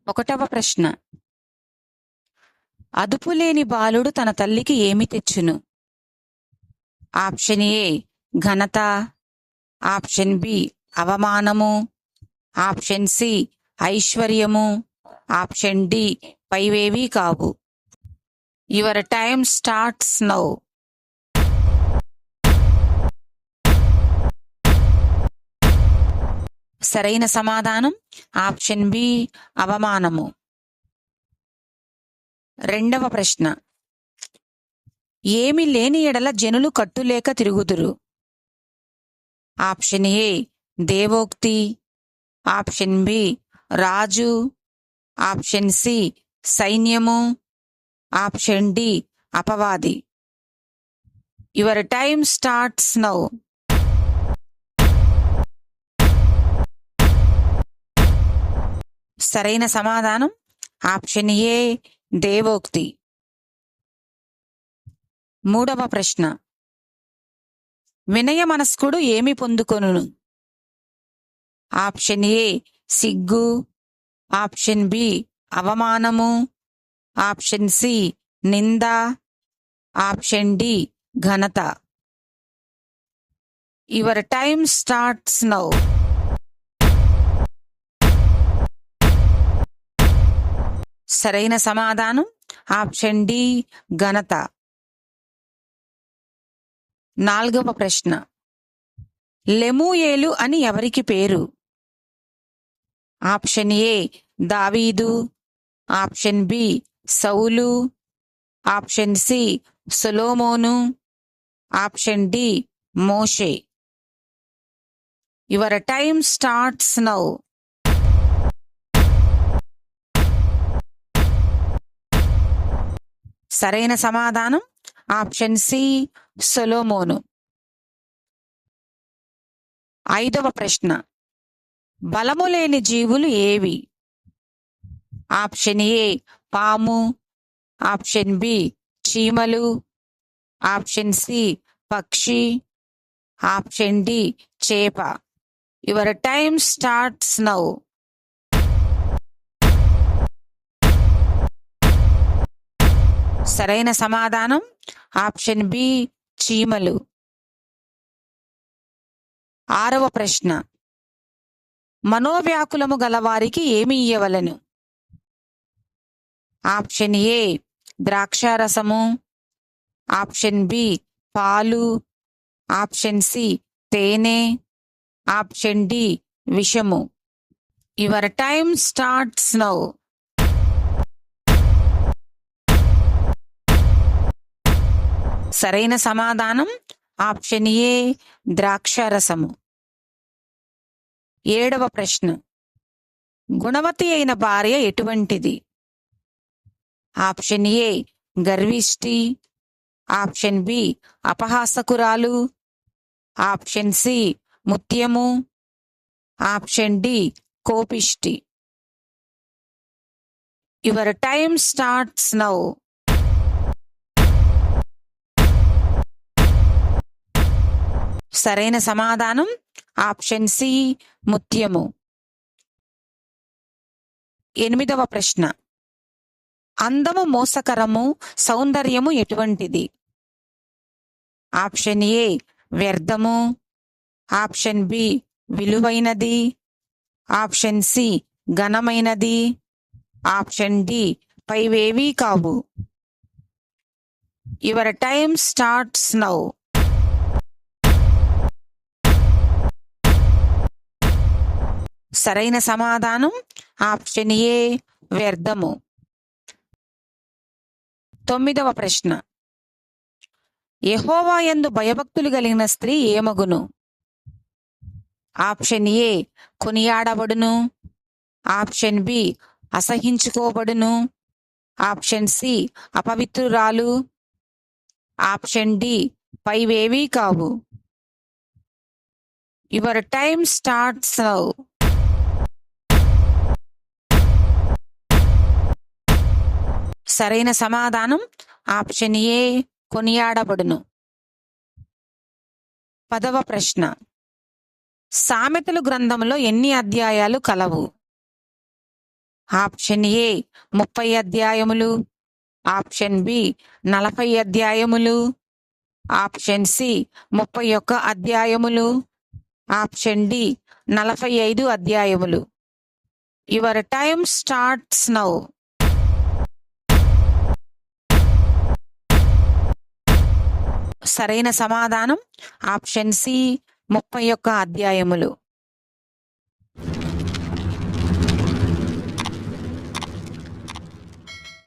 ఒకటవ ప్రశ్న. అదుపులేని బాలుడు తన తల్లికి ఏమి తెచ్చును? ఆప్షన్ ఏ ఘనత, ఆప్షన్ బి అవమానము, ఆప్షన్ సి ఐశ్వర్యము, ఆప్షన్ డి పైవేవీ కావు. Your time starts now. సరైన సమాధానం ఆప్షన్ బి అవమానము. రెండవ ప్రశ్న. ఏమి లేని ఎడల జనులు కట్టులేక తిరుగుదురు? ఆప్షన్ ఏ దేవోక్తి, ఆప్షన్ బి రాజు, ఆప్షన్ సి సైన్యము, ఆప్షన్ డి అపవాది. Your time starts now. సరైన సమాధానం ఆప్షన్ ఏ దేవోక్తి. మూడవ ప్రశ్న. వినయ మనస్కుడు ఏమి పొందుకొనును? ఆప్షన్ ఏ సిగ్గు, ఆప్షన్ బి అవమానము, ఆప్షన్ సి నింద, ఆప్షన్ డి ఘనత. Your time starts now. సరైన సమాధానం ఆప్షన్ డి ఘనత. నాలుగవ ప్రశ్న. లెమూయేలు అని ఎవరికి పేరు? ఆప్షన్ ఏ దావీదు, ఆప్షన్ బి సౌలు, ఆప్షన్ సి సొలొమోను, ఆప్షన్ డి మోషే. Your time starts now. సరైన సమాధానం ఆప్షన్ సి సొలొమోను. ఐదవ ప్రశ్న. బలము లేని జీవులు ఏవి? ఆప్షన్ ఏ పాము, ఆప్షన్ బి చీమలు, ఆప్షన్ సి పక్షి, ఆప్షన్ డి చేప. Your time starts now. సరైన సమాధానం ఆప్షన్ బి చీమలు. ఆరవ ప్రశ్న. మనోవ్యాకులము గలవారికి ఏమి ఇయ్యవలెను? ఆప్షన్ ఏ ద్రాక్షారసము, ఆప్షన్ బి పాలు, ఆప్షన్ సి తేనె, ఆప్షన్ డి విషము. Your time starts now. సరైన సమాధానం ఆప్షన్ ఏ ద్రాక్షారసము. ఏడవ ప్రశ్న. గుణవతి అయిన భార్య ఎటువంటిది? ఆప్షన్ ఏ గర్విష్టి, ఆప్షన్ బి అపహాసకురాలు, ఆప్షన్ సి ముత్యము, ఆప్షన్ డి కోపిష్టి. Your time starts now. సరైన సమాధానం ఆప్షన్ సి ముత్యము. ఎనిమిదవ ప్రశ్న. అందము మోసకరము, సౌందర్యము ఎటువంటిది? ఆప్షన్ ఏ వ్యర్థము, ఆప్షన్ బి విలువైనది, ఆప్షన్ సి ఘనమైనది, ఆప్షన్ డి పైవేవీ కావు. Your time starts now. సరైన సమాధానం ఆప్షన్ ఏ వ్యర్థము. తొమ్మిదవ ప్రశ్న. యెహోవా యందు భయభక్తులు కలిగిన స్త్రీ ఏమగును? ఆప్షన్ ఏ కొనియాడబడును, ఆప్షన్ బి అసహించుకోబడును, ఆప్షన్ సి అపవిత్రురాలు, ఆప్షన్ డి పైవేవీ కావు. Your time starts now. సరైన సమాధానం ఆప్షన్ ఏ కొనియాడబడును. 10వ ప్రశ్న. సామెతలు గ్రంథంలో ఎన్ని అధ్యాయాలు కలవు? ఆప్షన్ ఏ 30 అధ్యాయములు, ఆప్షన్ బి 40 అధ్యాయములు, ఆప్షన్ సి 31 అధ్యాయములు, ఆప్షన్ డి 45 అధ్యాయములు. Your time starts now. సరైన సమాధానం ఆప్షన్ సి 31 అధ్యాయములు.